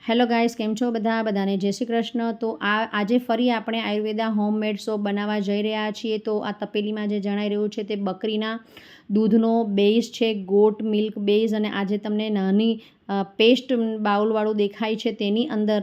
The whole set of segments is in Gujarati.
હેલો ગાઈસ, કેમ છો બધાને જય શ્રી કૃષ્ણ। તો આજે ફરી આપણે આયુર્વેદા હોમમેડ સોપ બનાવવા જઈ રહ્યા છીએ। તો આ તપેલીમાં જે જણાઈ રહ્યું છે તે બકરીના દૂધનો બેઝ છે, ગોટ મિલ્ક બેઝ। અને આજે તમને નાની પેસ્ટ બાઉલવાળું દેખાય છે, તેની અંદર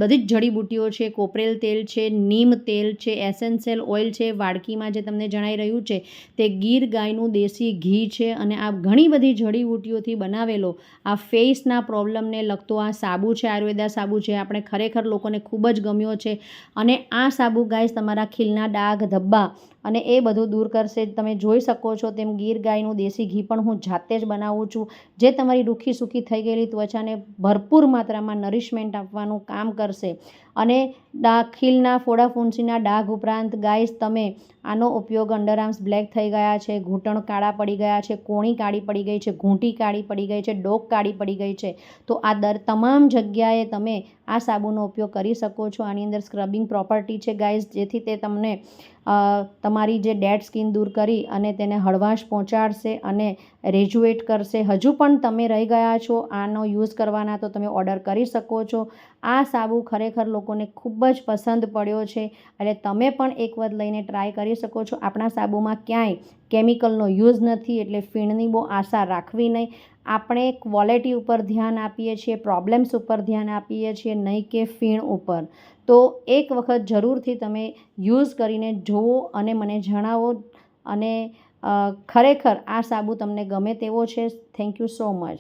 બધી જ જડીબુટ્ટીઓ છે, કોપરેલ તેલ છે, નીમ તેલ છે, એસેન્શિયલ ઓઇલ છે, વાડકીમાં જે તમને જણાઈ રહ્યું છે તે ગીર ગાયનું દેશી ઘી છે। અને આ ઘણી બધી જડીબુટ્ટીઓથી બનાવેલો આ ફેસના પ્રોબ્લેમને લગતો આ સાબુ છે, આયુર્વેદા સાબુ છે, આપણે ખરેખર લોકોને ખૂબ જ ગમ્યો છે। અને આ સાબુ ગાઈસ તમારા ખીલના ડાઘ, ધબ્બા અને એ બધું દૂર કરશે। તમે જોઈ શકો છો તેમ ગીર ગાયનું દેશી ઘી પણ હું જાતે જ બનાવું છું, જે તમારી રૂખી સૂકી થઈ ગયેલી ત્વચાને ભરપૂર માત્રામાં નરિશમેન્ટ આપવાનું કામ કરશે। અને ખીલના ફોડા ફૂંસીના ડાઘ ઉપરાંત ગાઈસ તમે આનો ઉપયોગ અંડરઆર્મ્સ બ્લેક થઈ ગયા છે, ઘૂંટણ કાળા પડી ગયા છે, કોણી કાળી પડી ગઈ છે, ઘૂંટી કાળી પડી ગઈ છે, ડોક કાળી પડી ગઈ છે, તો આ તમામ જગ્યાએ તમે આ સાબુનો ઉપયોગ કરી શકો છો। આની અંદર સ્ક્રબિંગ પ્રોપર્ટી છે ગાઈસ, જેથી તે તમને તમારી જે ડેડ સ્કિન દૂર કરી અને તેને હળવાશ પહોંચાડશે અને રેજ્યુએટ કરશે। હજુ પણ તમે રહી ગયા છો આનો યુઝ કરવાના, તો તમે ઓર્ડર કરી શકો છો। આ સાબુ ખરેખર લોકોને ખૂબ જ પસંદ પડ્યો છે, એટલે તમે પણ એક વખત લઈને ટ્રાય કરી શકો છો। આપણા સાબુમાં ક્યાંય કેમિકલનો યુઝ નથી, એટલે ફીણની બહુ આશા રાખવી નહીં। આપણે ક્વોલિટી ઉપર ધ્યાન આપીએ છીએ, પ્રોબ્લેમ્સ ઉપર ધ્યાન આપીએ છીએ, નહીં કે ફીણ ઉપર। તો એક વખત જરૂરથી તમે યુઝ કરીને જુઓ અને મને જણાવો। અને ખરેખર આ સાબુ તમને ગમે તેવો છે। Thank you so much.